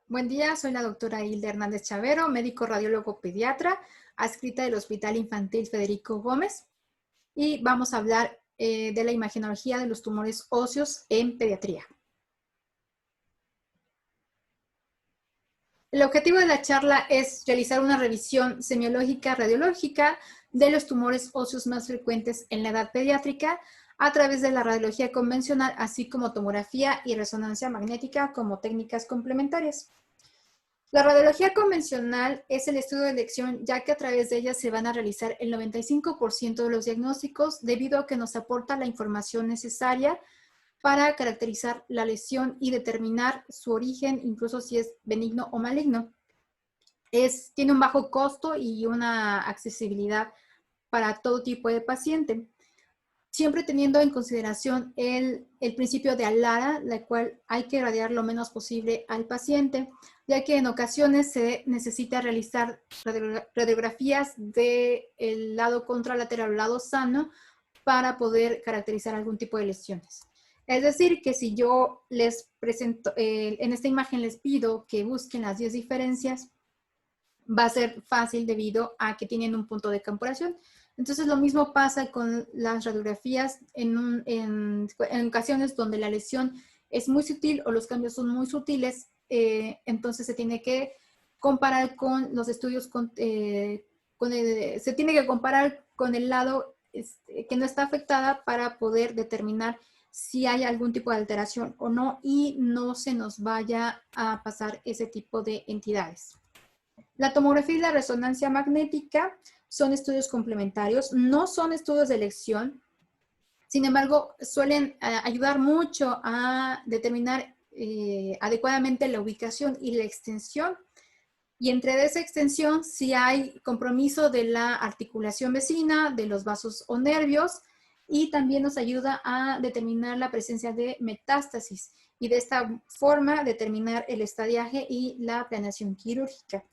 Buen día, soy la doctora Hilda Hernández Chavero, médico radiólogo pediatra, adscrita del Hospital Infantil Federico Gómez, y vamos a hablar de la imagenología de los tumores óseos en pediatría. El objetivo de la charla es realizar una revisión semiológica radiológica de los tumores óseos más frecuentes en la edad pediátrica a través de la radiología convencional, así como tomografía y resonancia magnética como técnicas complementarias. La radiología convencional es el estudio de elección, ya que a través de ella se van a realizar el 95% de los diagnósticos, debido a que nos aporta la información necesaria para caracterizar la lesión y determinar su origen, incluso si es benigno o maligno. Tiene un bajo costo y una accesibilidad para todo tipo de paciente, siempre teniendo en consideración el principio de ALARA, la cual hay que irradiar lo menos posible al paciente, ya que en ocasiones se necesita realizar radiografías del lado contralateral o lado sano para poder caracterizar algún tipo de lesiones. Es decir, que si yo les presento, en esta imagen les pido que busquen las 10 diferencias, va a ser fácil debido a que tienen un punto de comparación. Entonces, lo mismo pasa con las radiografías en ocasiones donde la lesión es muy sutil o los cambios son muy sutiles, entonces se tiene que comparar con los estudios, se tiene que comparar con el lado que no está afectada para poder determinar si hay algún tipo de alteración o no y no se nos vaya a pasar ese tipo de entidades. La tomografía y la resonancia magnética son estudios complementarios, no son estudios de elección. Sin embargo, suelen ayudar mucho a determinar adecuadamente la ubicación y la extensión. Y entre esa extensión, si hay compromiso de la articulación vecina, de los vasos o nervios, y también nos ayuda a determinar la presencia de metástasis y de esta forma determinar el estadiaje y la planeación quirúrgica.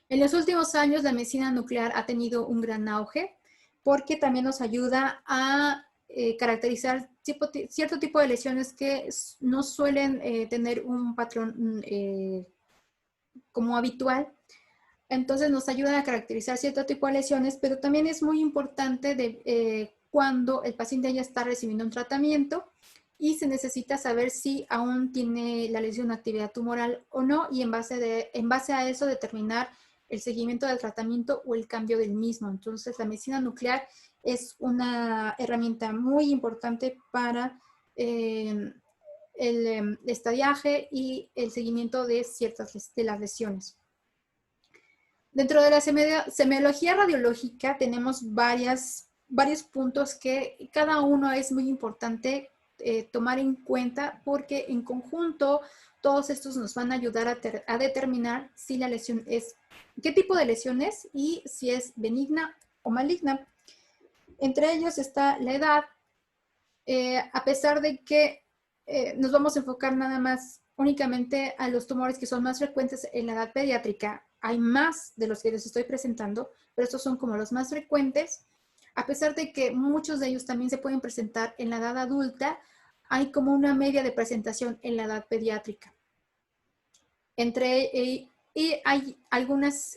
En los últimos años, la medicina nuclear ha tenido un gran auge porque también nos ayuda a caracterizar cierto tipo de lesiones que no suelen tener un patrón como habitual. Entonces nos ayudan a caracterizar cierto tipo de lesiones, pero también es muy importante cuando el paciente ya está recibiendo un tratamiento y se necesita saber si aún tiene la lesión actividad tumoral o no, y en base a eso determinar el seguimiento del tratamiento o el cambio del mismo. Entonces, la medicina nuclear es una herramienta muy importante para el estadiaje y el seguimiento de las lesiones. Dentro de la semiología radiológica tenemos varios puntos que cada uno es muy importante tomar en cuenta, porque en conjunto todos estos nos van a ayudar a determinar si la lesión es, qué tipo de lesión es y si es benigna o maligna. Entre ellos está la edad, a pesar de que nos vamos a enfocar nada más únicamente a los tumores que son más frecuentes en la edad pediátrica. Hay más de los que les estoy presentando, pero estos son como los más frecuentes. A pesar de que muchos de ellos también se pueden presentar en la edad adulta, hay como una media de presentación en la edad pediátrica. Y hay algunos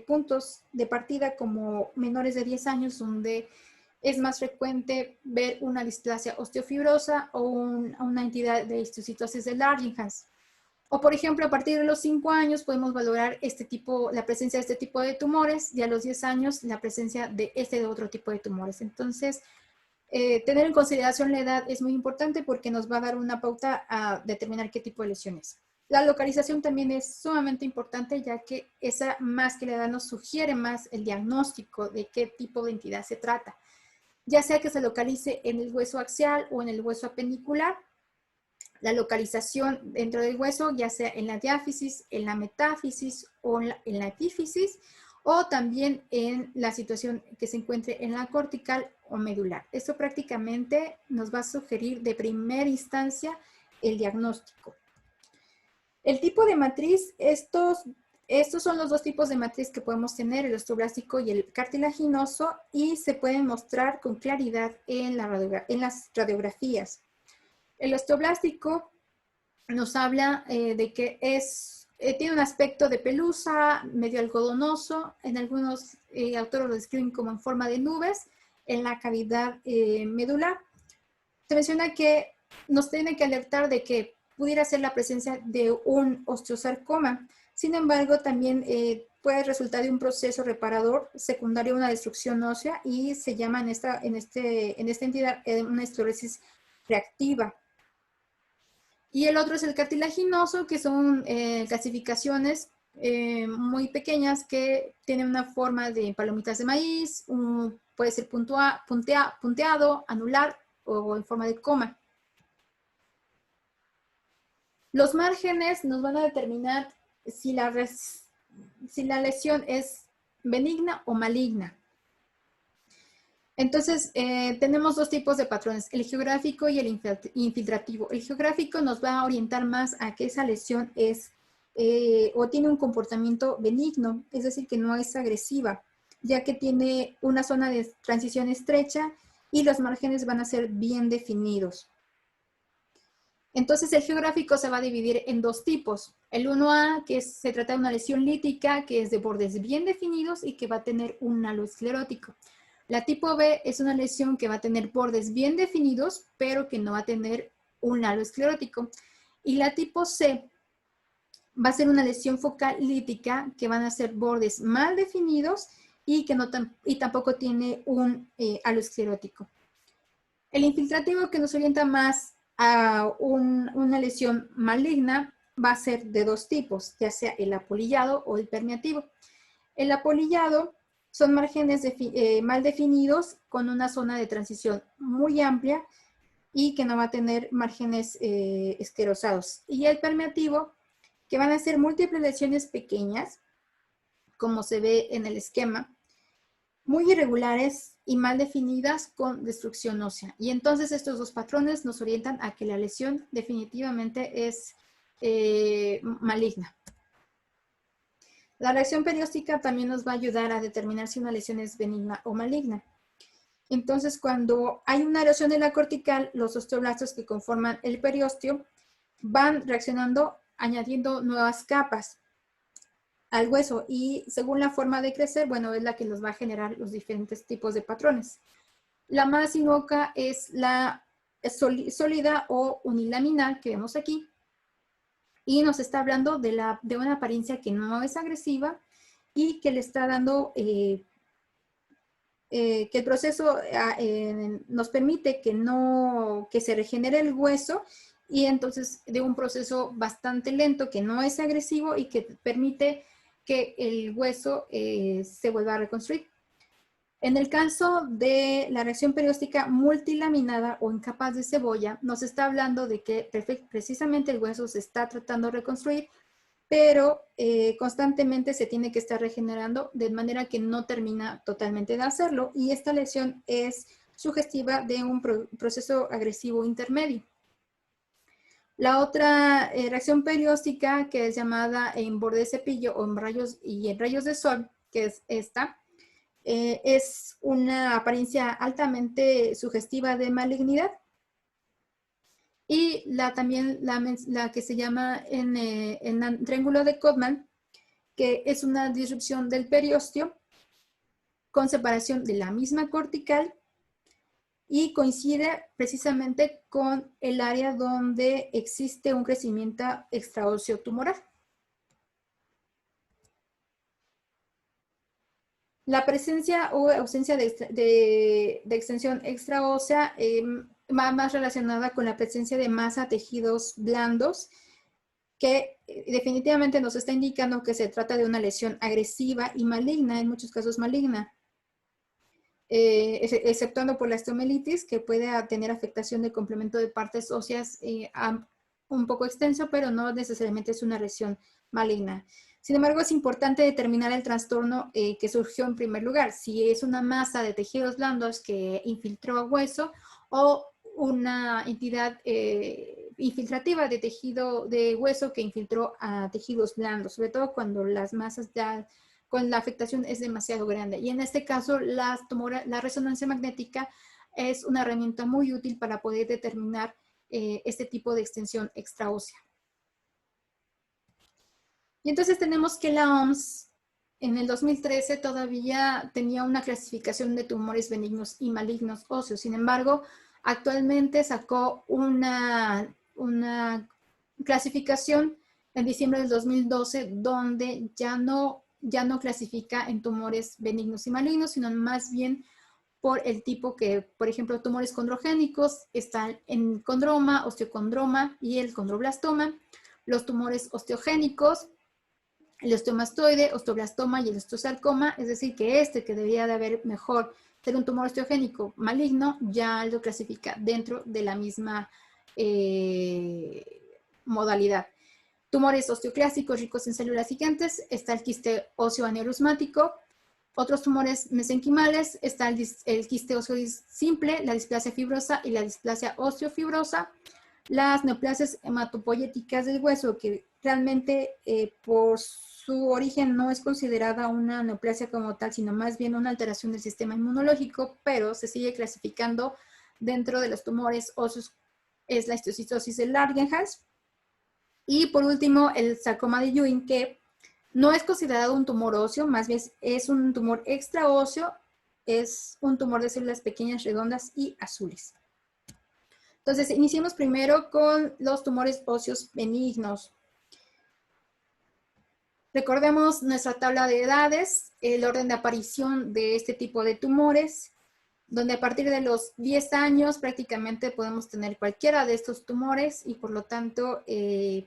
puntos de partida como menores de 10 años, donde es más frecuente ver una displasia osteofibrosa o una entidad de histiocytosis de Langerhans. O, por ejemplo, a partir de los 5 años podemos valorar la presencia de este tipo de tumores, y a los 10 años la presencia de otro tipo de tumores. Entonces, tener en consideración la edad es muy importante porque nos va a dar una pauta a determinar qué tipo de lesiones. La localización también es sumamente importante, ya que esa más que la edad nos sugiere más el diagnóstico de qué tipo de entidad se trata, ya sea que se localice en el hueso axial o en el hueso apendicular. La localización dentro del hueso, ya sea en la diáfisis, en la metáfisis o en la epífisis, o también en la situación que se encuentre en la cortical o medular. Esto prácticamente nos va a sugerir de primera instancia el diagnóstico. El tipo de matriz, estos son los dos tipos de matriz que podemos tener, el osteoblástico y el cartilaginoso, y se pueden mostrar con claridad en las radiografías. El osteoblástico nos habla de que tiene un aspecto de pelusa, medio algodonoso. En algunos autores lo describen como en forma de nubes en la cavidad medular. Se menciona que nos tiene que alertar de que pudiera ser la presencia de un osteosarcoma. Sin embargo, también puede resultar de un proceso reparador secundario a una destrucción ósea y se llama en esta entidad una esclerosis reactiva. Y el otro es el cartilaginoso, que son calcificaciones muy pequeñas que tienen una forma de palomitas de maíz, puede ser punteado, anular o en forma de coma. Los márgenes nos van a determinar si la lesión es benigna o maligna. Entonces, tenemos dos tipos de patrones, el geográfico y el infiltrativo. El geográfico nos va a orientar más a que esa lesión es o tiene un comportamiento benigno, es decir, que no es agresiva, ya que tiene una zona de transición estrecha y los márgenes van a ser bien definidos. Entonces, el geográfico se va a dividir en dos tipos. El 1A, que se trata de una lesión lítica, que es de bordes bien definidos y que va a tener un halo esclerótico. La tipo B es una lesión que va a tener bordes bien definidos, pero que no va a tener un halo esclerótico. Y la tipo C va a ser una lesión focal lítica, que van a ser bordes mal definidos y que tampoco tiene un halo esclerótico. El infiltrativo, que nos orienta más a una lesión maligna, va a ser de dos tipos, ya sea el apolillado o el permeativo. El apolillado son márgenes mal definidos con una zona de transición muy amplia y que no va a tener márgenes esclerosados. Y el permeativo, que van a ser múltiples lesiones pequeñas, como se ve en el esquema, muy irregulares y mal definidas con destrucción ósea. Y entonces estos dos patrones nos orientan a que la lesión definitivamente es maligna. La reacción perióstica también nos va a ayudar a determinar si una lesión es benigna o maligna. Entonces, cuando hay una erosión de la cortical, los osteoblastos que conforman el periósteo van reaccionando, añadiendo nuevas capas al hueso y según la forma de crecer, bueno, es la que nos va a generar los diferentes tipos de patrones. La más inocuo es la sólida o unilaminar que vemos aquí y nos está hablando de una apariencia que no es agresiva y que le está dando que el proceso nos permite que se regenere el hueso y entonces de un proceso bastante lento que no es agresivo y que permite que el hueso se vuelva a reconstruir. En el caso de la reacción perióstica multilaminada o en capas de cebolla, nos está hablando de que precisamente el hueso se está tratando de reconstruir, pero constantemente se tiene que estar regenerando de manera que no termina totalmente de hacerlo y esta lesión es sugestiva de un proceso agresivo intermedio. La otra reacción perióstica, que es llamada en borde de cepillo o en rayos de sol, que es esta, es una apariencia altamente sugestiva de malignidad. Y también la que se llama en triángulo de Codman, que es una disrupción del periósteo con separación de la misma cortical y coincide precisamente con el área donde existe un crecimiento extraóseo tumoral. La presencia o ausencia de extensión extraósea va más relacionada con la presencia de masa tejidos blandos, que definitivamente nos está indicando que se trata de una lesión agresiva y maligna, en muchos casos maligna, exceptuando por la osteomelitis, que puede tener afectación del complemento de partes óseas un poco extenso, pero no necesariamente es una lesión maligna. Sin embargo, es importante determinar el trastorno que surgió en primer lugar, si es una masa de tejidos blandos que infiltró a hueso o una entidad infiltrativa de tejido de hueso que infiltró a tejidos blandos, sobre todo cuando las masas ya con la afectación es demasiado grande. Y en este caso, la resonancia magnética es una herramienta muy útil para poder determinar este tipo de extensión extraósea. Y entonces tenemos que la OMS en el 2013 todavía tenía una clasificación de tumores benignos y malignos óseos. Sin embargo, actualmente sacó una clasificación en diciembre del 2012 donde ya no clasifica en tumores benignos y malignos, sino más bien por el tipo que, por ejemplo, tumores condrogénicos están en condroma, osteocondroma y el condroblastoma. Los tumores osteogénicos, el osteomastoide, osteoblastoma y el osteosarcoma, es decir, que que debería de haber mejor ser un tumor osteogénico maligno, ya lo clasifica dentro de la misma modalidad. Tumores osteoclásicos ricos en células gigantes, está el quiste óseo aneurysmático. Otros tumores mesenquimales, está el quiste óseo simple, la displasia fibrosa y la displasia osteofibrosa. Las neoplasias hematopoyéticas del hueso, que realmente por su origen no es considerada una neoplasia como tal, sino más bien una alteración del sistema inmunológico, pero se sigue clasificando dentro de los tumores óseos, es la histiocytosis de Langerhans. Y por último, el sarcoma de Ewing, que no es considerado un tumor óseo, más bien es un tumor extraóseo, es un tumor de células pequeñas, redondas y azules. Entonces, iniciemos primero con los tumores óseos benignos. Recordemos nuestra tabla de edades, el orden de aparición de este tipo de tumores, donde a partir de los 10 años prácticamente podemos tener cualquiera de estos tumores y por lo tanto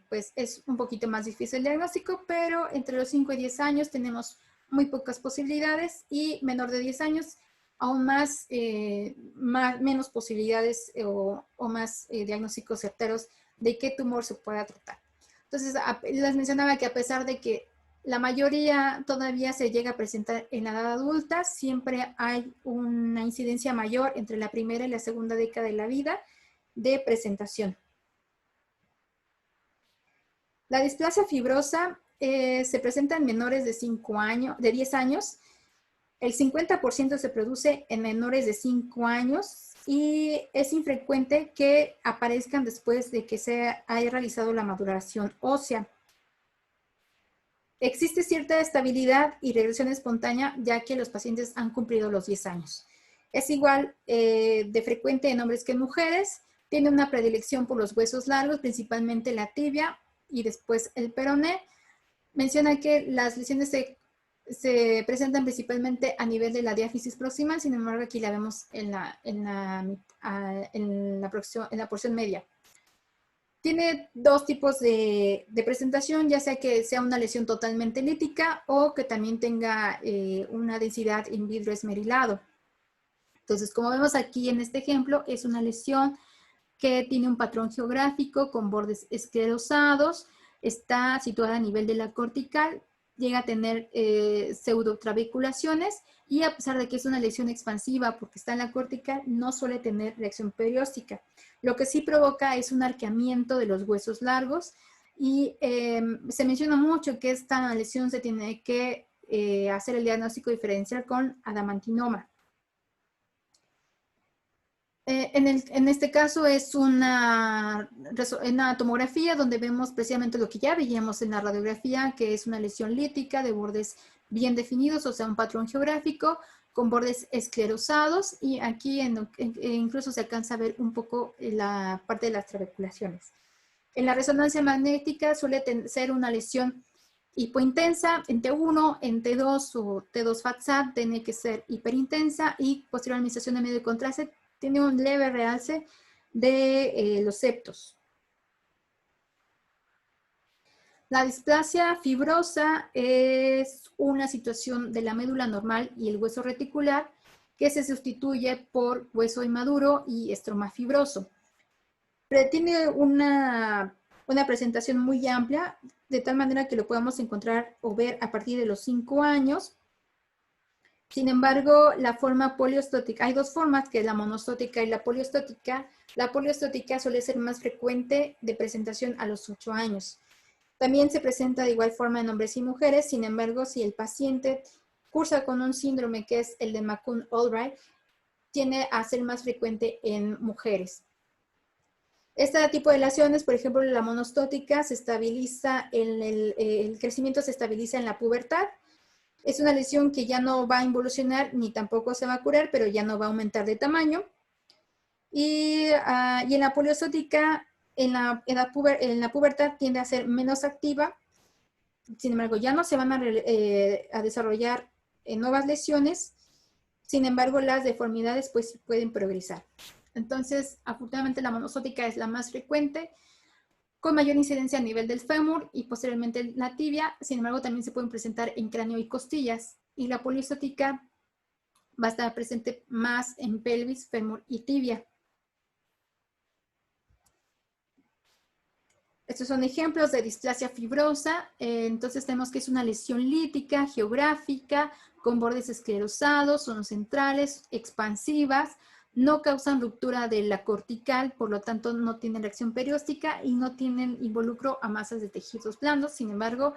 pues es un poquito más difícil el diagnóstico, pero entre los 5 y 10 años tenemos muy pocas posibilidades y menor de 10 años aún menos posibilidades o más diagnósticos certeros de qué tumor se pueda tratar. Entonces les mencionaba que a pesar de que la mayoría todavía se llega a presentar en la edad adulta, siempre hay una incidencia mayor entre la primera y la segunda década de la vida de presentación. La displasia fibrosa se presenta en menores de 10 años. El 50% se produce en menores de 5 años y es infrecuente que aparezcan después de que se haya realizado la maduración ósea. Existe cierta estabilidad y regresión espontánea ya que los pacientes han cumplido los 10 años. Es igual de frecuente en hombres que en mujeres. Tiene una predilección por los huesos largos, principalmente la tibia y después el peroné. Menciona que las lesiones se presentan principalmente a nivel de la diáfisis proximal, sin embargo aquí la vemos en la porción media. Tiene dos tipos de presentación, ya sea que sea una lesión totalmente lítica o que también tenga una densidad in vidrio esmerilado. Entonces, como vemos aquí en este ejemplo, es una lesión que tiene un patrón geográfico con bordes esclerosados, está situada a nivel de la cortical, llega a tener pseudotraviculaciones y a pesar de que es una lesión expansiva porque está en la cortical, no suele tener reacción perióstica. Lo que sí provoca es un arqueamiento de los huesos largos y se menciona mucho que esta lesión se tiene que hacer el diagnóstico diferencial con adamantinoma. En este caso es una tomografía donde vemos precisamente lo que ya veíamos en la radiografía, que es una lesión lítica de bordes bien definidos, o sea, un patrón geográfico con bordes esclerosados y aquí incluso se alcanza a ver un poco la parte de las trabeculaciones. En la resonancia magnética suele ser una lesión hipointensa en T1, en T2 o T2 FATSAT tiene que ser hiperintensa y posterior administración de medio de contraste tiene un leve realce de los septos. La displasia fibrosa es una situación de la médula normal y el hueso reticular que se sustituye por hueso inmaduro y estroma fibroso. Pero tiene una presentación muy amplia, de tal manera que lo podemos encontrar o ver a partir de los 5 años. Sin embargo, la forma poliostótica, hay dos formas, que es la monostótica y la poliostótica. La poliostótica suele ser más frecuente de presentación a los 8 años. También se presenta de igual forma en hombres y mujeres, sin embargo, si el paciente cursa con un síndrome que es el de McCune-Albright, tiende a ser más frecuente en mujeres. Este tipo de lesiones, por ejemplo, la monostótica, se estabiliza el crecimiento se estabiliza en la pubertad. Es una lesión que ya no va a involucionar ni tampoco se va a curar, pero ya no va a aumentar de tamaño. Y en la poliostótica, en la pubertad tiende a ser menos activa. Sin embargo, ya no se van a desarrollar nuevas lesiones. Sin embargo, las deformidades pues pueden progresar. Entonces, afortunadamente la monostótica es la más frecuente, con mayor incidencia a nivel del fémur y posteriormente la tibia. Sin embargo, también se pueden presentar en cráneo y costillas. Y la poliostótica va a estar presente más en pelvis, fémur y tibia. Estos son ejemplos de displasia fibrosa. Entonces tenemos que es una lesión lítica, geográfica, con bordes esclerosados, son centrales, expansivas, no causan ruptura de la cortical, por lo tanto no tienen reacción perióstica y no tienen involucro a masas de tejidos blandos. Sin embargo,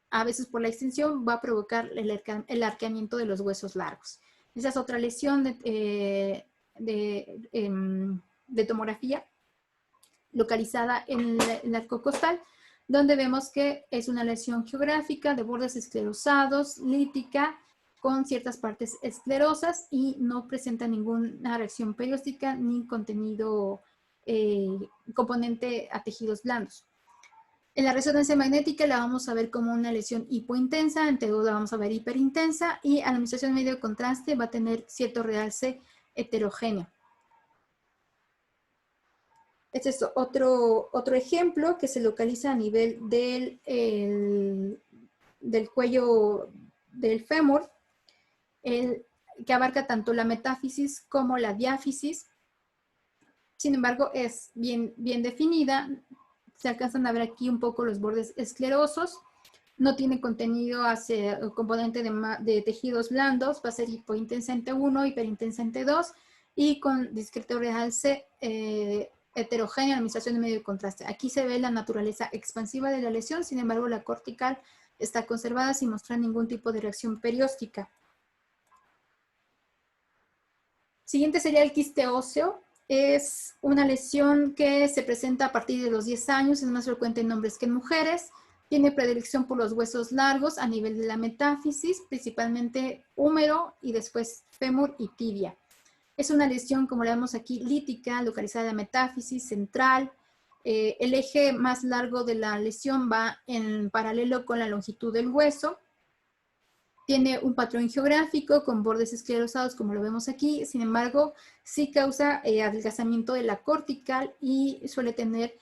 a veces por la extensión va a provocar el arqueamiento de los huesos largos. Esa es otra lesión de tomografía localizada en el arco costal, donde vemos que es una lesión geográfica de bordes esclerosados, lítica, con ciertas partes esclerosas y no presenta ninguna reacción perióstica ni contenido componente a tejidos blandos. En la resonancia magnética la vamos a ver como una lesión hipointensa, en TED la vamos a ver hiperintensa y a la administración de medio de contraste va a tener cierto realce heterogéneo. Este es otro ejemplo que se localiza a nivel del cuello del fémur, que abarca tanto la metáfisis como la diáfisis. Sin embargo, es bien definida. Se alcanzan a ver aquí un poco los bordes esclerosos. No tiene contenido hacia el componente de tejidos blandos. Va a ser hipointensa en T1, hiperintensa en T2 y con discreto realce heterogénea, administración de medio de contraste. Aquí se ve la naturaleza expansiva de la lesión, sin embargo la cortical está conservada sin mostrar ningún tipo de reacción perióstica. Siguiente sería el quiste óseo. Es una lesión que se presenta a partir de los 10 años, es más frecuente en hombres que en mujeres. Tiene predilección por los huesos largos a nivel de la metáfisis, principalmente húmero y después fémur y tibia. Es una lesión, como la vemos aquí, lítica, localizada en la metáfisis central. El eje más largo de la lesión va en paralelo con la longitud del hueso. Tiene un patrón geográfico con bordes esclerosados, como lo vemos aquí. Sin embargo, sí causa adelgazamiento de la cortical y suele tener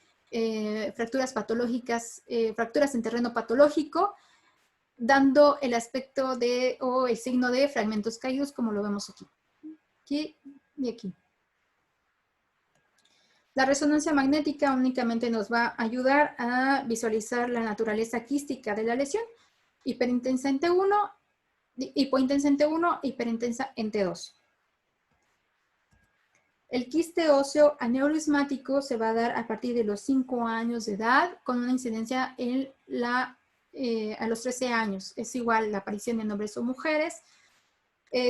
fracturas patológicas, fracturas en terreno patológico, dando el aspecto o el signo de fragmentos caídos, como lo vemos aquí. Aquí y aquí. La resonancia magnética únicamente nos va a ayudar a visualizar la naturaleza quística de la lesión. Hiperintensa en T1, hipointensa en T1, hiperintensa en T2. El quiste óseo aneurismático se va a dar a partir de los 5 años de edad, con una incidencia a los 13 años. Es igual la aparición en hombres o mujeres.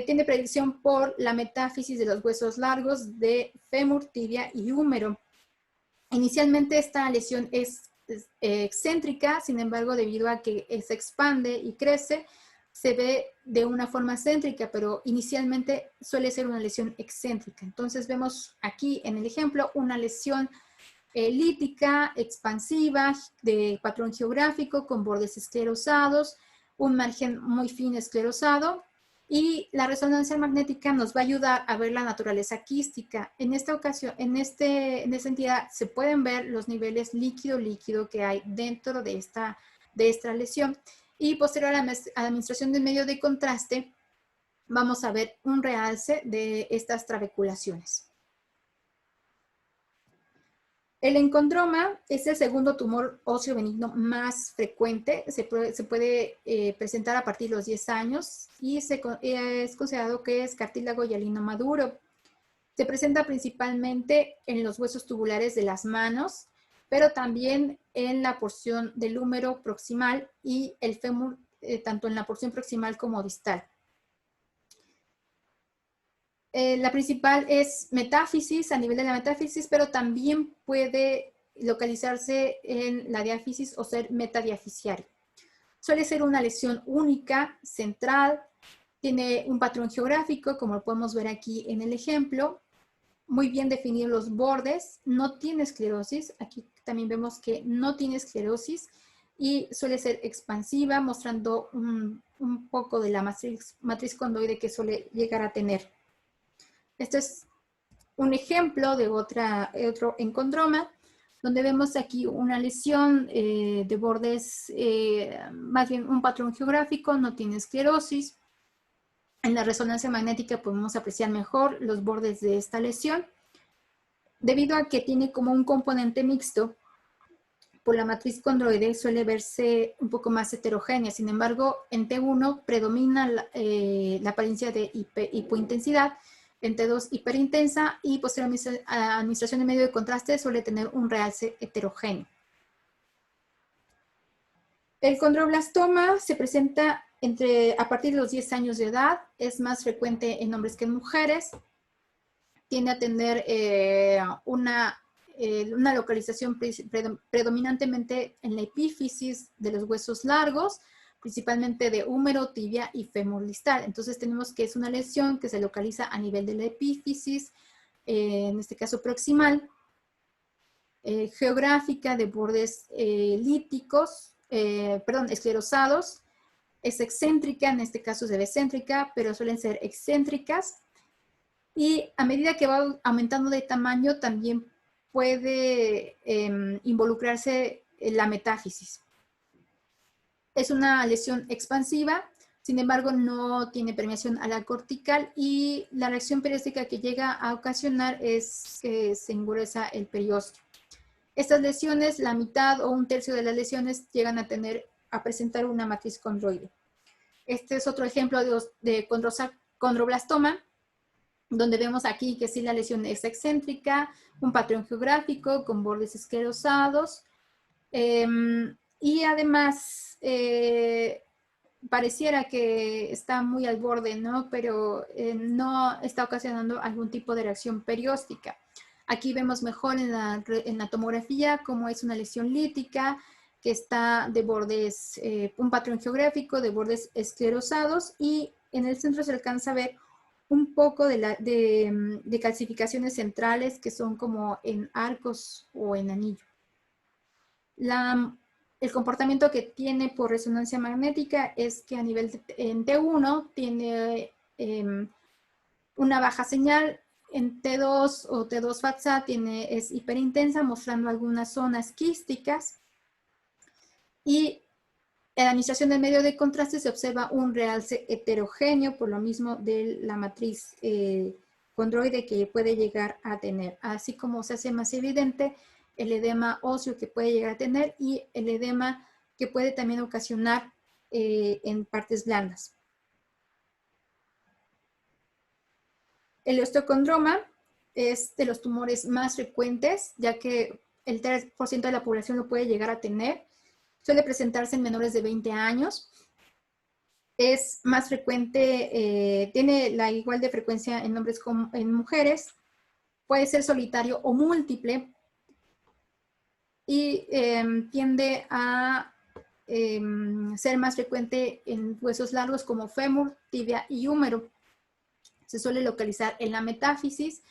Tiene predicción por la metáfisis de los huesos largos de fémur, tibia y húmero. Inicialmente esta lesión es excéntrica, sin embargo, debido a que se expande y crece, se ve de una forma céntrica, pero inicialmente suele ser una lesión excéntrica. Entonces vemos aquí en el ejemplo una lesión lítica, expansiva, de patrón geográfico, con bordes esclerosados, un margen muy fino esclerosado, y la resonancia magnética nos va a ayudar a ver la naturaleza quística. En esta ocasión, en esta entidad, se pueden ver los niveles líquido-líquido que hay dentro de esta lesión. Y posterior a la administración del medio de contraste, vamos a ver un realce de estas trabeculaciones. El encondroma es el segundo tumor óseo benigno más frecuente. Se puede presentar a partir de los 10 años y es considerado que es cartílago hialino maduro. Se presenta principalmente en los huesos tubulares de las manos, pero también en la porción del húmero proximal y el fémur, tanto en la porción proximal como distal. La principal es metáfisis, a nivel de la metáfisis, pero también puede localizarse en la diáfisis o ser metadiafisiario. Suele ser una lesión única, central, tiene un patrón geográfico, como lo podemos ver aquí en el ejemplo, muy bien definidos los bordes, no tiene esclerosis, aquí también vemos que no tiene esclerosis y suele ser expansiva, mostrando un poco de la matriz condoide que suele llegar a tener. Este es un ejemplo de otro encondroma, donde vemos aquí una lesión de bordes, más bien un patrón geográfico, no tiene esclerosis. En la resonancia magnética podemos apreciar mejor los bordes de esta lesión, debido a que tiene como un componente mixto. Por la matriz condroide suele verse un poco más heterogénea, sin embargo, en T1 predomina la apariencia de hipointensidad, en T2 hiperintensa y posterior a administración de medio de contraste suele tener un realce heterogéneo. El condroblastoma se presenta a partir de los 10 años de edad, es más frecuente en hombres que en mujeres, tiende a tener una localización predominantemente en la epífisis de los huesos largos, principalmente de húmero, tibia y fémur distal. Entonces tenemos que es una lesión que se localiza a nivel de la epífisis, en este caso proximal, geográfica de bordes esclerosados, es excéntrica, en este caso se ve céntrica, pero suelen ser excéntricas. Y a medida que va aumentando de tamaño, también puede involucrarse en la metáfisis. Es una lesión expansiva, sin embargo, no tiene permeación a la cortical y la reacción perióstica que llega a ocasionar es que se engruesa el periósteo. Estas lesiones, la mitad o un tercio de las lesiones llegan a presentar una matriz condroide. Este es otro ejemplo de condroblastoma, donde vemos aquí que sí la lesión es excéntrica, un patrón geográfico con bordes esclerosados, y además pareciera que está muy al borde, ¿no? Pero no está ocasionando algún tipo de reacción perióstica. Aquí vemos mejor en la tomografía cómo es una lesión lítica que está de bordes, un patrón geográfico de bordes esclerosados y en el centro se alcanza a ver un poco de calcificaciones centrales que son como en arcos o en anillo. El comportamiento que tiene por resonancia magnética es que a nivel en T1 tiene una baja señal, en T2 o T2 FATSA es hiperintensa, mostrando algunas zonas quísticas, y en la administración del medio de contraste se observa un realce heterogéneo, por lo mismo de la matriz condroide que puede llegar a tener, así como se hace más evidente el edema óseo que puede llegar a tener y el edema que puede también ocasionar en partes blandas. El osteocondroma es de los tumores más frecuentes, ya que el 3% de la población lo puede llegar a tener. Suele presentarse en menores de 20 años. Es más frecuente, tiene la igual de frecuencia en hombres como en mujeres. Puede ser solitario o múltiple. Y tiende a ser más frecuente en huesos largos como fémur, tibia y húmero. Se suele localizar en la metáfisis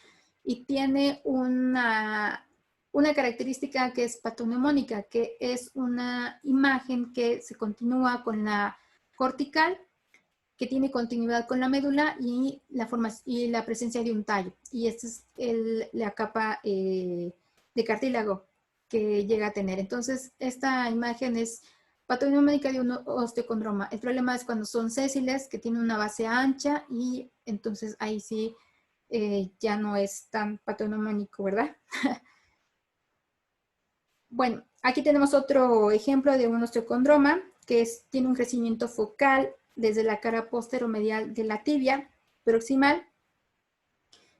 y tiene una característica que es patoneumónica, que es una imagen que se continúa con la cortical, que tiene continuidad con la médula y la presencia de un tallo. Y esta es la capa de cartílago que llega a tener. Entonces, esta imagen es patoneumónica de un osteocondroma. El problema es cuando son sésiles, que tienen una base ancha, y entonces ahí sí ya no es tan patoneumónico, ¿verdad? Bueno, aquí tenemos otro ejemplo de un osteocondroma que tiene un crecimiento focal desde la cara posteromedial de la tibia proximal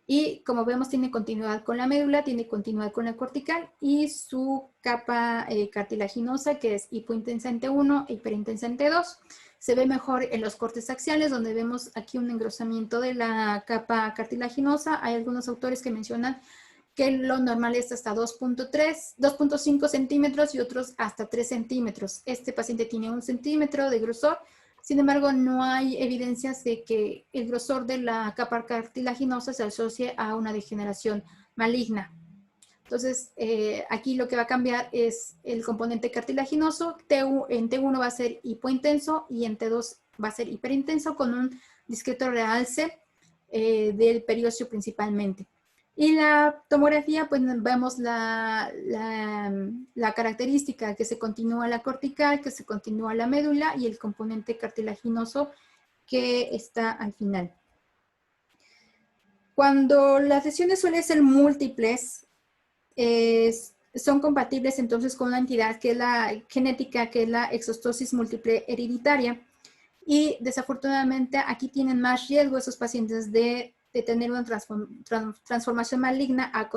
y como vemos tiene continuidad con la médula, tiene continuidad con la cortical y su capa cartilaginosa que es hipointensa en T1 e hiperintensa en T2. Se ve mejor en los cortes axiales, donde vemos aquí un engrosamiento de la capa cartilaginosa. Hay algunos autores que mencionan que lo normal es hasta 2.5 centímetros y otros hasta 3 centímetros. Este paciente tiene 1 centímetro de grosor. Sin embargo, no hay evidencias de que el grosor de la capa cartilaginosa se asocie a una degeneración maligna. Entonces, aquí lo que va a cambiar es el componente cartilaginoso. En T1 va a ser hipointenso y en T2 va a ser hiperintenso con un discreto realce del periósteo principalmente. Y la tomografía, pues vemos la característica que se continúa la cortical, que se continúa la médula y el componente cartilaginoso que está al final. Cuando las lesiones suelen ser múltiples, son compatibles entonces con una entidad que es la genética, que es la exostosis múltiple hereditaria. Y desafortunadamente aquí tienen más riesgo esos pacientes de tener una transformación maligna a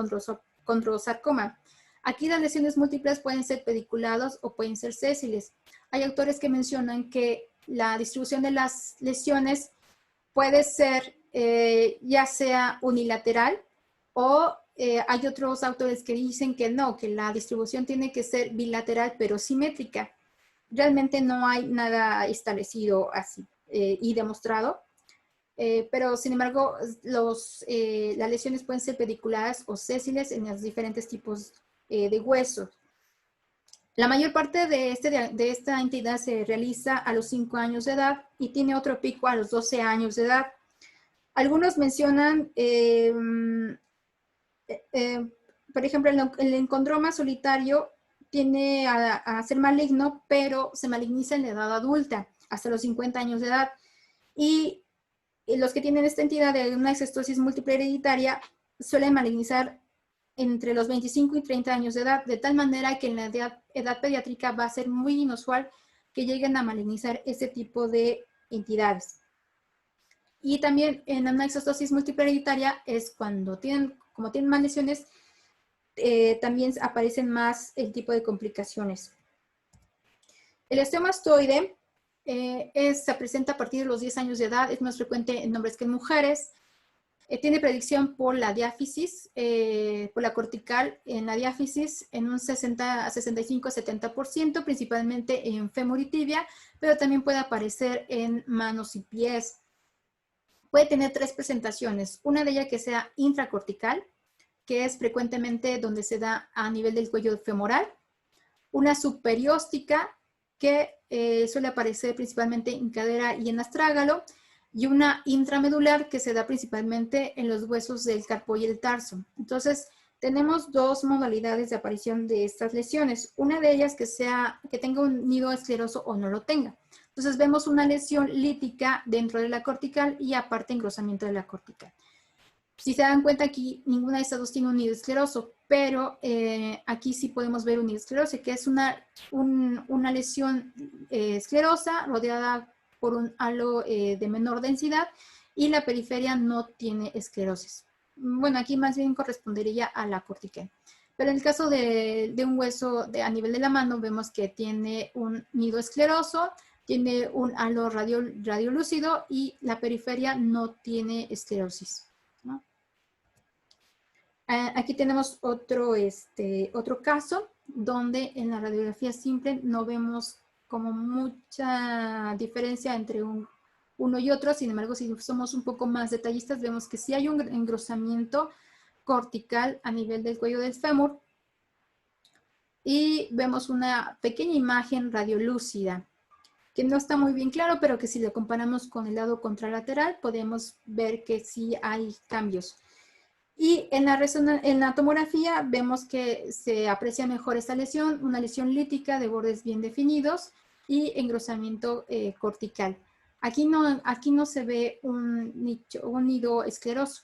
condrosarcoma. Aquí las lesiones múltiples pueden ser pediculados o pueden ser sésiles. Hay autores que mencionan que la distribución de las lesiones puede ser ya sea unilateral o hay otros autores que dicen que no, que la distribución tiene que ser bilateral pero simétrica. Realmente no hay nada establecido así y demostrado, pero sin embargo las lesiones pueden ser pediculadas o sésiles en los diferentes tipos de huesos. La mayor parte de esta entidad se realiza a los 5 años de edad y tiene otro pico a los 12 años de edad. Algunos mencionan, por ejemplo, el encondroma solitario tiene a ser maligno, pero se maligniza en la edad adulta, hasta los 50 años de edad. Y los que tienen esta entidad de una exostosis múltiple hereditaria suelen malignizar entre los 25 y 30 años de edad, de tal manera que en la edad pediátrica va a ser muy inusual que lleguen a malignizar este tipo de entidades. Y también en una exostosis múltiple hereditaria es cuando como tienen más lesiones, también aparecen más el tipo de complicaciones. El osteomastoide se presenta a partir de los 10 años de edad, es más frecuente en hombres que en mujeres. Tiene predicción por la diáfisis, por la cortical en la diáfisis en un 60 a 65 a 70%, principalmente en fémur y tibia, pero también puede aparecer en manos y pies. Puede tener 3 presentaciones, una de ellas que sea intracortical, que es frecuentemente donde se da a nivel del cuello femoral, una subperióstica, que suele aparecer principalmente en cadera y en astrágalo, y una intramedular que se da principalmente en los huesos del carpo y el tarso. Entonces, tenemos 2 modalidades de aparición de estas lesiones. Una de ellas que tenga un nido escleroso o no lo tenga. Entonces, vemos una lesión lítica dentro de la cortical y aparte engrosamiento de la cortical. Si se dan cuenta aquí, ninguna de estas dos tiene un nido escleroso, pero aquí sí podemos ver un nido escleroso, que es una lesión esclerosa rodeada por un halo de menor densidad y la periferia no tiene esclerosis. Bueno, aquí más bien correspondería a la cortical. Pero en el caso de un hueso a nivel de la mano, vemos que tiene un nido escleroso, tiene un halo radiolúcido y la periferia no tiene esclerosis, ¿no? Aquí tenemos otro caso donde en la radiografía simple no vemos como mucha diferencia entre uno y otro. Sin embargo, si somos un poco más detallistas, vemos que sí hay un engrosamiento cortical a nivel del cuello del fémur y vemos una pequeña imagen radiolúcida que no está muy bien claro, pero que si lo comparamos con el lado contralateral podemos ver que sí hay cambios. Y en la tomografía vemos que se aprecia mejor esta lesión, una lesión lítica de bordes bien definidos y engrosamiento cortical. Aquí no se ve un nido escleroso.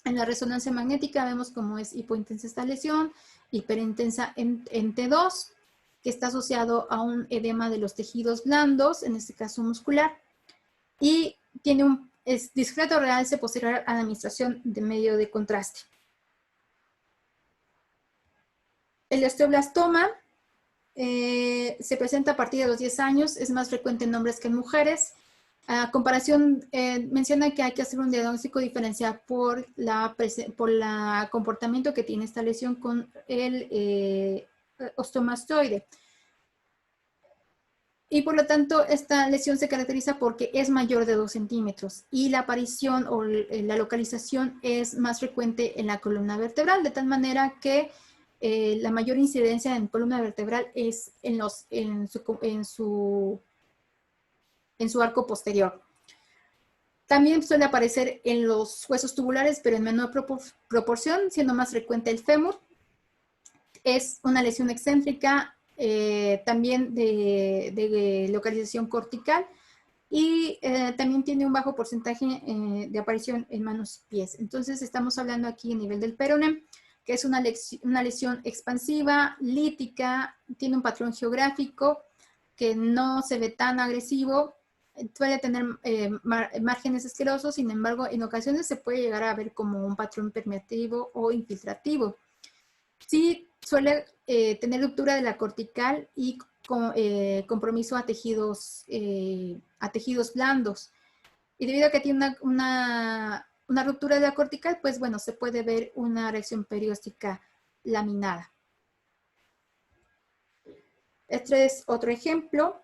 En la resonancia magnética vemos cómo es hipointensa esta lesión, hiperintensa en T2, que está asociado a un edema de los tejidos blandos, en este caso muscular, y tiene un discreto realce posterior a la administración de medio de contraste. El osteoblastoma se presenta a partir de los 10 años, es más frecuente en hombres que en mujeres. A comparación, menciona que hay que hacer un diagnóstico diferencial por la comportamiento que tiene esta lesión con el osteomastoide. Y por lo tanto, esta lesión se caracteriza porque es mayor de 2 centímetros y la aparición o la localización es más frecuente en la columna vertebral, de tal manera que la mayor incidencia en columna vertebral es en su arco posterior. También suele aparecer en los huesos tubulares, pero en menor proporción, siendo más frecuente el fémur. Es una lesión excéntrica, también de localización cortical, y también tiene un bajo porcentaje de aparición en manos y pies. Entonces estamos hablando aquí a nivel del peroné, que es una lesión expansiva, lítica, tiene un patrón geográfico que no se ve tan agresivo, suele tener márgenes esclerosos, sin embargo, en ocasiones se puede llegar a ver como un patrón permeativo o infiltrativo. Sí suele tener ruptura de la cortical y compromiso a tejidos blandos. Y debido a que tiene una ruptura de la cortical, pues bueno, se puede ver una reacción perióstica laminada. Este es otro ejemplo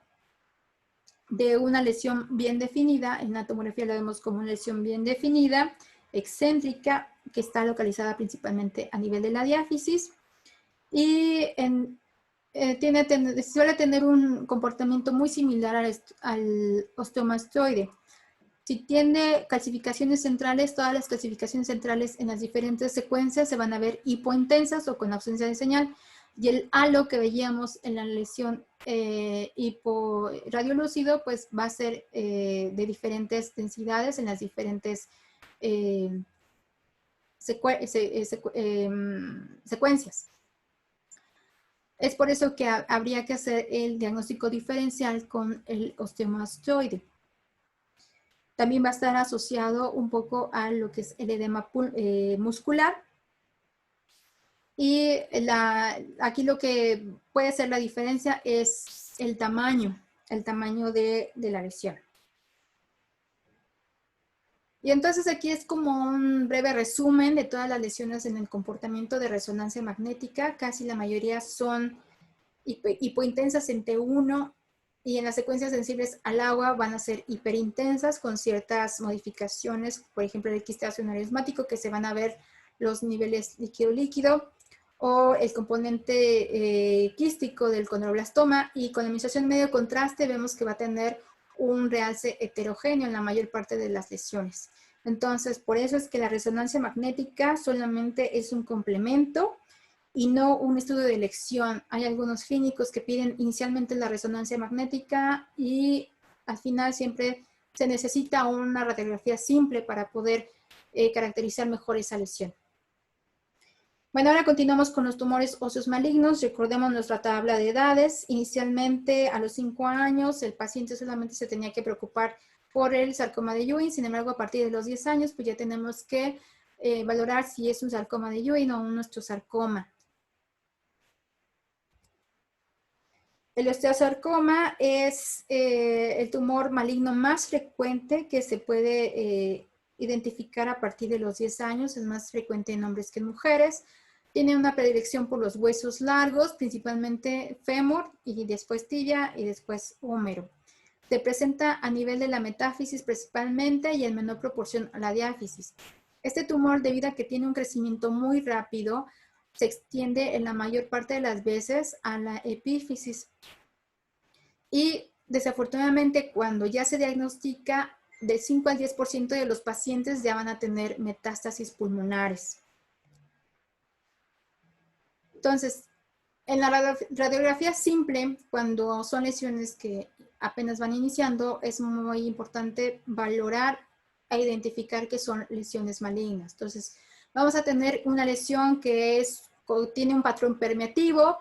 de una lesión bien definida. En la tomografía la vemos como una lesión bien definida, excéntrica, que está localizada principalmente a nivel de la diáfisis. Y suele tener un comportamiento muy similar al osteomastoide. Si tiene calcificaciones centrales, todas las calcificaciones centrales en las diferentes secuencias se van a ver hipointensas o con ausencia de señal. Y el halo que veíamos en la lesión hiporadiolúcido, pues va a ser de diferentes densidades en las diferentes secuencias. Es por eso que habría que hacer el diagnóstico diferencial con el osteomastoide. También va a estar asociado un poco a lo que es el edema muscular. Y aquí lo que puede ser la diferencia es el tamaño de la lesión. Y entonces aquí es como un breve resumen de todas las lesiones en el comportamiento de resonancia magnética. Casi la mayoría son hipointensas en T1 y en las secuencias sensibles al agua van a ser hiperintensas con ciertas modificaciones, por ejemplo el quiste acidoaromático, que se van a ver los niveles líquido-líquido, o el componente quístico del condroblastoma, y con la administración medio contraste vemos que va a tener un realce heterogéneo en la mayor parte de las lesiones. Entonces, por eso es que la resonancia magnética solamente es un complemento y no un estudio de elección. Hay algunos clínicos que piden inicialmente la resonancia magnética y al final siempre se necesita una radiografía simple para poder caracterizar mejor esa lesión. Bueno, ahora continuamos con los tumores óseos malignos. Recordemos nuestra tabla de edades. Inicialmente, a los 5 años, el paciente solamente se tenía que preocupar por el sarcoma de Ewing. Sin embargo, a partir de los 10 años, pues ya tenemos que valorar si es un sarcoma de Ewing o un osteosarcoma. El osteosarcoma es el tumor maligno más frecuente que se puede identificar a partir de los 10 años. Es más frecuente en hombres que en mujeres. Tiene una predilección por los huesos largos, principalmente fémur y después tibia y después húmero. Se presenta a nivel de la metáfisis principalmente y en menor proporción a la diáfisis. Este tumor, debido a que tiene un crecimiento muy rápido, se extiende en la mayor parte de las veces a la epífisis. Y desafortunadamente, cuando ya se diagnostica, del 5 al 10% de los pacientes ya van a tener metástasis pulmonares. Entonces, en la radiografía simple, cuando son lesiones que apenas van iniciando, es muy importante valorar e identificar que son lesiones malignas. Entonces, vamos a tener una lesión que tiene un patrón permeativo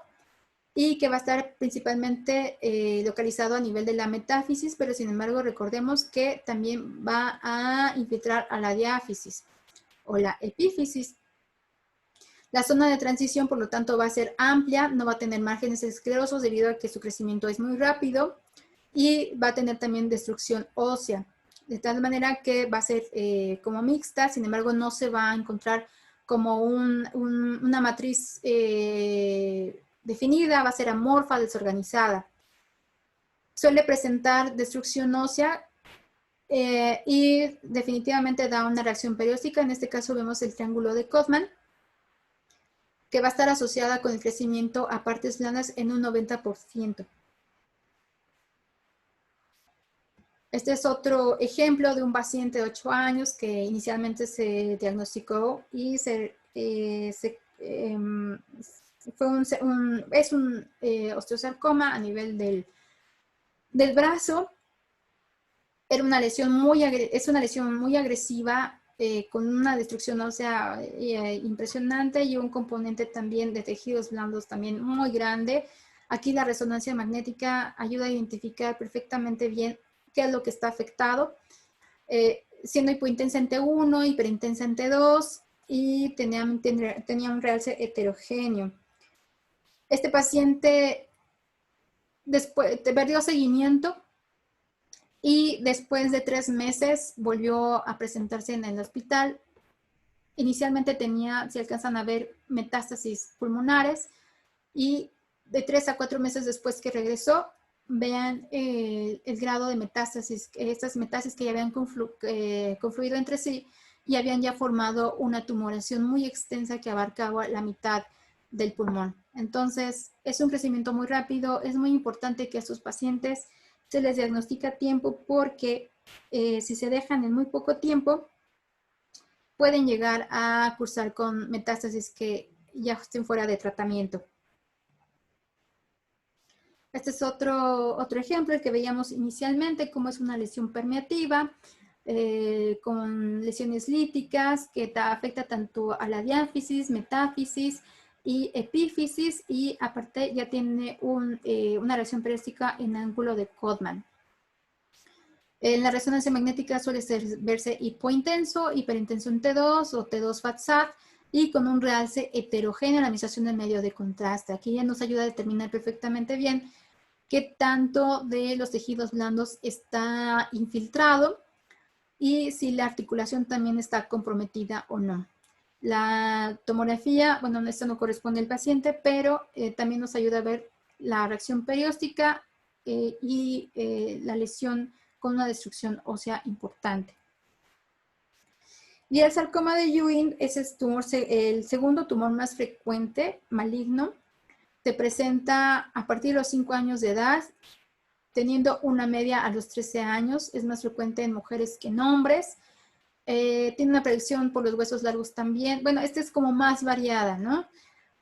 y que va a estar principalmente localizado a nivel de la metáfisis, pero sin embargo recordemos que también va a infiltrar a la diáfisis o la epífisis. La zona de transición, por lo tanto, va a ser amplia, no va a tener márgenes esclerosos debido a que su crecimiento es muy rápido y va a tener también destrucción ósea, de tal manera que va a ser como mixta, sin embargo, no se va a encontrar como una matriz definida, va a ser amorfa, desorganizada. Suele presentar destrucción ósea y definitivamente da una reacción perióstica. En este caso vemos el triángulo de Kaufman, que va a estar asociada con el crecimiento a partes blandas en un 90%. Este es otro ejemplo de un paciente de 8 años que inicialmente se diagnosticó y es un osteosarcoma a nivel del brazo. Era una lesión es una lesión muy agresiva, con una destrucción ósea impresionante y un componente también de tejidos blandos también muy grande. Aquí la resonancia magnética ayuda a identificar perfectamente bien qué es lo que está afectado, siendo hipointensa en T1, hiperintensa en T2 y tenía un realce heterogéneo. Este paciente después perdió seguimiento y después de 3 meses volvió a presentarse en el hospital. Inicialmente tenía, si alcanzan a ver, metástasis pulmonares y de 3 a 4 meses después que regresó, vean el grado de metástasis, estas metástasis que ya habían confluido entre sí y habían ya formado una tumoración muy extensa que abarcaba la mitad del pulmón. Entonces, es un crecimiento muy rápido, es muy importante que a estos pacientes se les diagnostica a tiempo porque si se dejan en muy poco tiempo, pueden llegar a cursar con metástasis que ya estén fuera de tratamiento. Este es otro ejemplo, el que veíamos inicialmente, como es una lesión permeativa, con lesiones líticas que afecta tanto a la diáfisis, metáfisis y epífisis, y aparte ya tiene una reacción perióstica en ángulo de Kaufman. En la resonancia magnética suele verse hipointenso, hiperintenso en T2 o T2 FAT-SAT y con un realce heterogéneo en la administración del medio de contraste. Aquí ya nos ayuda a determinar perfectamente bien qué tanto de los tejidos blandos está infiltrado y si la articulación también está comprometida o no. La tomografía, bueno, esto no corresponde al paciente, pero también nos ayuda a ver la reacción perióstica y la lesión con una destrucción ósea importante. Y el sarcoma de Ewing es el segundo tumor más frecuente, maligno. Se presenta a partir de los 5 años de edad, teniendo una media a los 13 años. Es más frecuente en mujeres que en hombres. Tiene una predicción por los huesos largos también. Bueno, esta es como más variada, ¿no?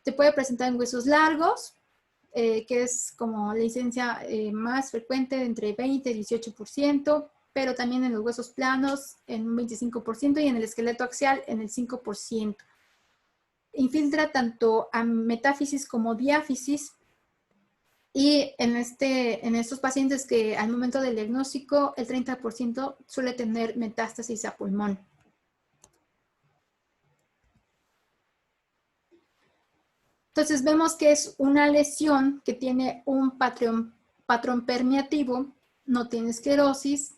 Se puede presentar en huesos largos, que es como la incidencia más frecuente, entre 20 y 18%, pero también en los huesos planos en un 25% y en el esqueleto axial en el 5%. Infiltra tanto a metáfisis como diáfisis y en estos pacientes que al momento del diagnóstico el 30% suele tener metástasis a pulmón. Entonces vemos que es una lesión que tiene un patrón permeativo, no tiene esclerosis,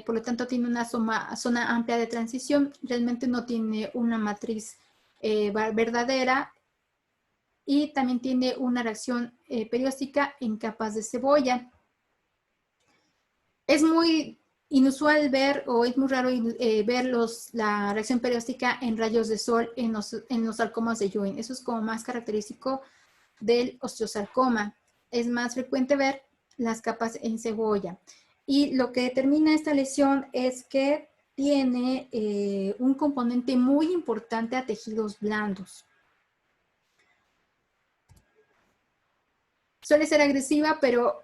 por lo tanto tiene una zona amplia de transición, realmente no tiene una matriz verdadera y también tiene una reacción perióstica en capas de cebolla. Es muy inusual ver, o es muy raro ver la reacción perióstica en rayos de sol en los sarcomas de Ewing. Eso es como más característico del osteosarcoma. Es más frecuente ver las capas en cebolla. Y lo que determina esta lesión es que tiene un componente muy importante a tejidos blandos. Suele ser agresiva, pero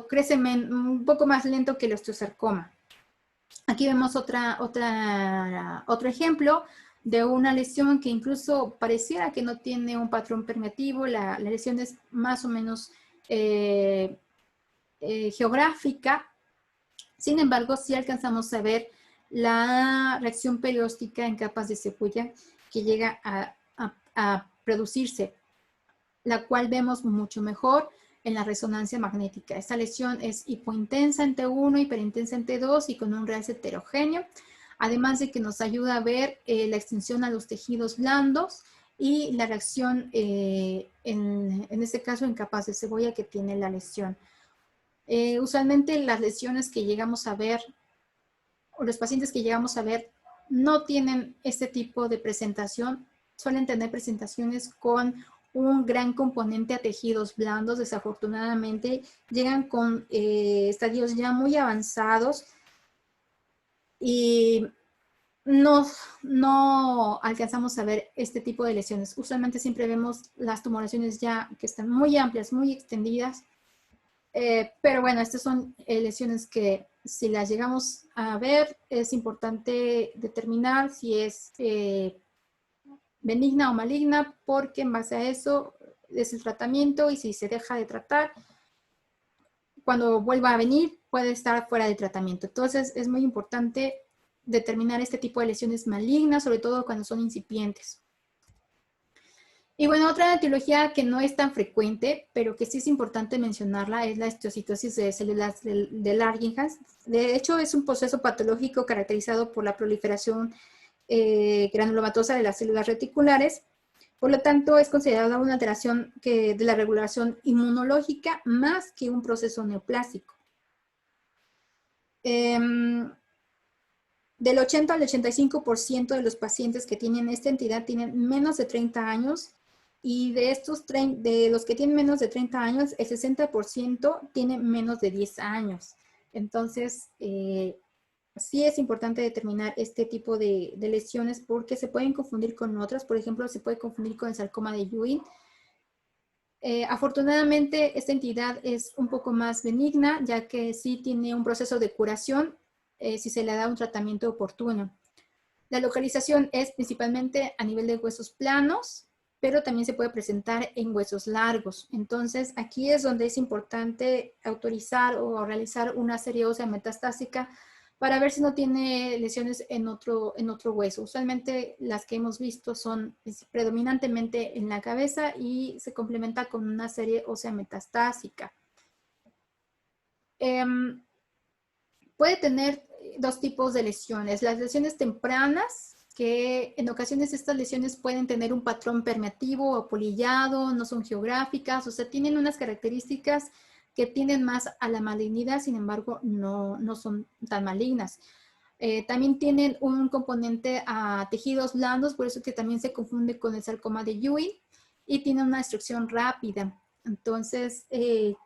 crece un poco más lento que el osteosarcoma. Aquí vemos otro ejemplo de una lesión que incluso pareciera que no tiene un patrón permeativo. La lesión es más o menos geográfica. Sin embargo, sí alcanzamos a ver la reacción perióstica en capas de cebolla que llega a a producirse, la cual vemos mucho mejor en la resonancia magnética. Esta lesión es hipointensa en T1, hiperintensa en T2 y con un realce heterogéneo, además de que nos ayuda a ver la extensión a los tejidos blandos y la reacción, en este caso, en capas de cebolla que tiene la lesión. Usualmente las lesiones que llegamos a ver, o los pacientes que llegamos a ver, no tienen este tipo de presentación, suelen tener presentaciones con un gran componente a tejidos blandos. Desafortunadamente llegan con estadios ya muy avanzados y no alcanzamos a ver este tipo de lesiones. Usualmente siempre vemos las tumoraciones ya que están muy amplias, muy extendidas, pero bueno, estas son lesiones que si las llegamos a ver es importante determinar si es benigna o maligna, porque en base a eso es el tratamiento, y si se deja de tratar, cuando vuelva a venir puede estar fuera de tratamiento. Entonces es muy importante determinar este tipo de lesiones malignas, sobre todo cuando son incipientes. Y bueno, otra etiología que no es tan frecuente, pero que sí es importante mencionarla, es la histocitosis de células de Langerhans. De hecho, es un proceso patológico caracterizado por la proliferación granulomatosa de las células reticulares. Por lo tanto, es considerada una alteración de la regulación inmunológica más que un proceso neoplásico. Del 80 al 85% de los pacientes que tienen esta entidad tienen menos de 30 años, y de los que tienen menos de 30 años, el 60% tiene menos de 10 años. Entonces, sí es importante determinar este tipo de lesiones porque se pueden confundir con otras. Por ejemplo, se puede confundir con el sarcoma de Ewing. Afortunadamente, esta entidad es un poco más benigna, ya que sí tiene un proceso de curación si se le da un tratamiento oportuno. La localización es principalmente a nivel de huesos planos, pero también se puede presentar en huesos largos. Entonces, aquí es donde es importante autorizar o realizar una serie ósea metastásica para ver si no tiene lesiones en otro hueso. Usualmente las que hemos visto son predominantemente en la cabeza y se complementa con una serie ósea metastásica. Puede tener dos tipos de lesiones. Las lesiones tempranas, que en ocasiones estas lesiones pueden tener un patrón permeativo o polillado, no son geográficas, o sea, tienen unas características que tienden más a la malignidad, sin embargo, no son tan malignas. También tienen un componente a tejidos blandos, por eso que también se confunde con el sarcoma de Ewing, y tienen una destrucción rápida. Entonces,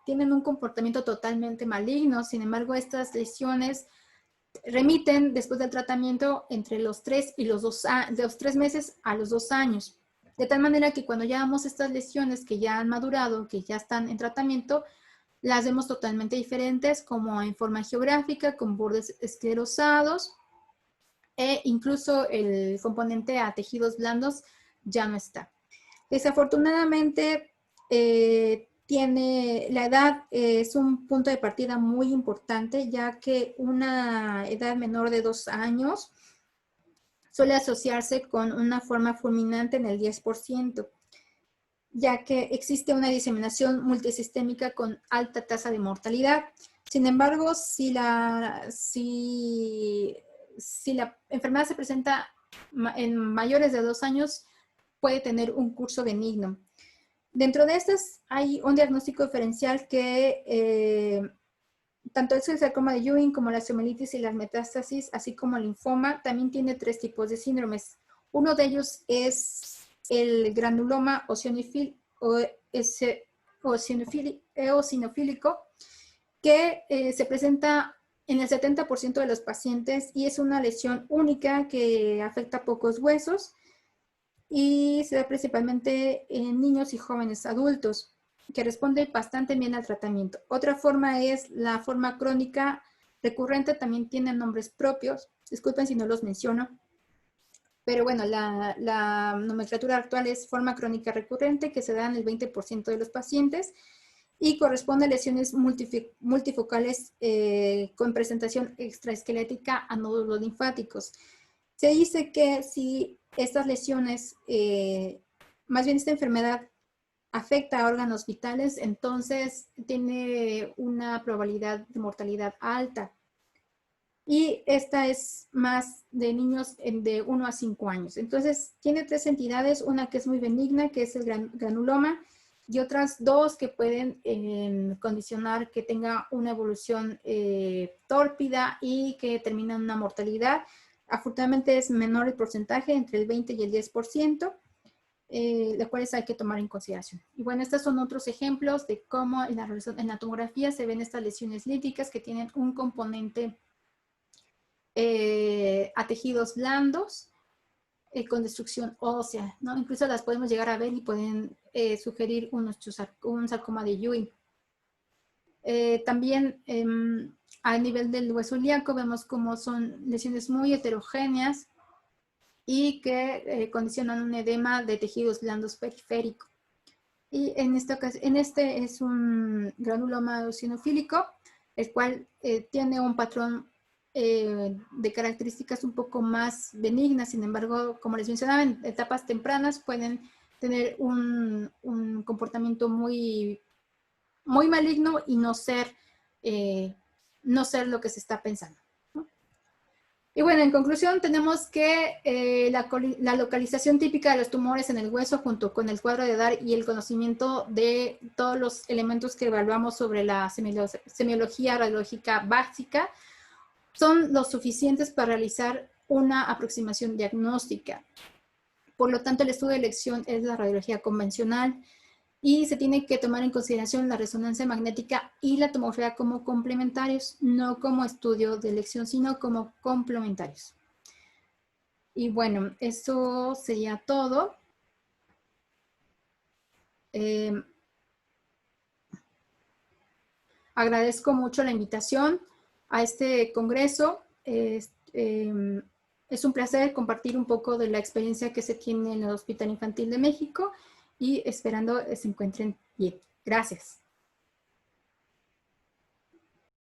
tienen un comportamiento totalmente maligno. Sin embargo, estas lesiones remiten después del tratamiento entre los 3 y de los 3 meses a los 2 años. De tal manera que cuando ya vemos estas lesiones que ya han madurado, que ya están en tratamiento, las vemos totalmente diferentes, como en forma geográfica, con bordes esclerosados, e incluso el componente a tejidos blandos ya no está. Desafortunadamente, la edad es un punto de partida muy importante, ya que una edad menor de 2 años suele asociarse con una forma fulminante en el 10%, ya que existe una diseminación multisistémica con alta tasa de mortalidad. Sin embargo, si la enfermedad se presenta en mayores de 2 años, puede tener un curso benigno. Dentro de estas hay un diagnóstico diferencial que tanto es el sarcoma de Ewing como la osteomielitis y las metástasis, así como el linfoma, también tiene 3 tipos de síndromes. Uno de ellos es el granuloma eosinofílico, que se presenta en el 70% de los pacientes y es una lesión única que afecta a pocos huesos y se da principalmente en niños y jóvenes adultos, que responde bastante bien al tratamiento. Otra forma es la forma crónica recurrente, también tiene nombres propios, disculpen si no los menciono, pero bueno, la nomenclatura actual es forma crónica recurrente, que se da en el 20% de los pacientes y corresponde a lesiones multifocales con presentación extraesquelética a nódulos linfáticos. Se dice que si estas lesiones más bien esta enfermedad afecta a órganos vitales, entonces tiene una probabilidad de mortalidad alta. Y esta es más de niños de 1 a 5 años. Entonces, tiene 3 entidades, una que es muy benigna, que es el granuloma, y otras 2 que pueden condicionar que tenga una evolución tórpida y que termina en una mortalidad. Afortunadamente es menor el porcentaje, entre el 20 y el 10%, las cuales hay que tomar en consideración. Y bueno, estos son otros ejemplos de cómo en la tomografía se ven estas lesiones líticas que tienen un componente a tejidos blandos con destrucción ósea, ¿no? Incluso las podemos llegar a ver y pueden sugerir un sarcoma de Ewing. También a nivel del hueso ilíaco vemos cómo son lesiones muy heterogéneas y que condicionan un edema de tejidos blandos periférico. Y en esta ocasión, este es un granuloma eosinofílico, el cual tiene un patrón de características un poco más benignas. Sin embargo, como les mencionaba, en etapas tempranas pueden tener un comportamiento muy, muy maligno y no ser lo que se está pensando. Y bueno, en conclusión, tenemos que la localización típica de los tumores en el hueso, junto con el cuadro de Dar y el conocimiento de todos los elementos que evaluamos sobre la semiología radiológica básica, son los suficientes para realizar una aproximación diagnóstica. Por lo tanto, el estudio de elección es la radiología convencional y se tiene que tomar en consideración la resonancia magnética y la tomografía como complementarios, no como estudio de elección, sino como complementarios. Y bueno, eso sería todo. Agradezco mucho la invitación a este congreso. Es un placer compartir un poco de la experiencia que se tiene en el Hospital Infantil de México y esperando se encuentren bien. Gracias.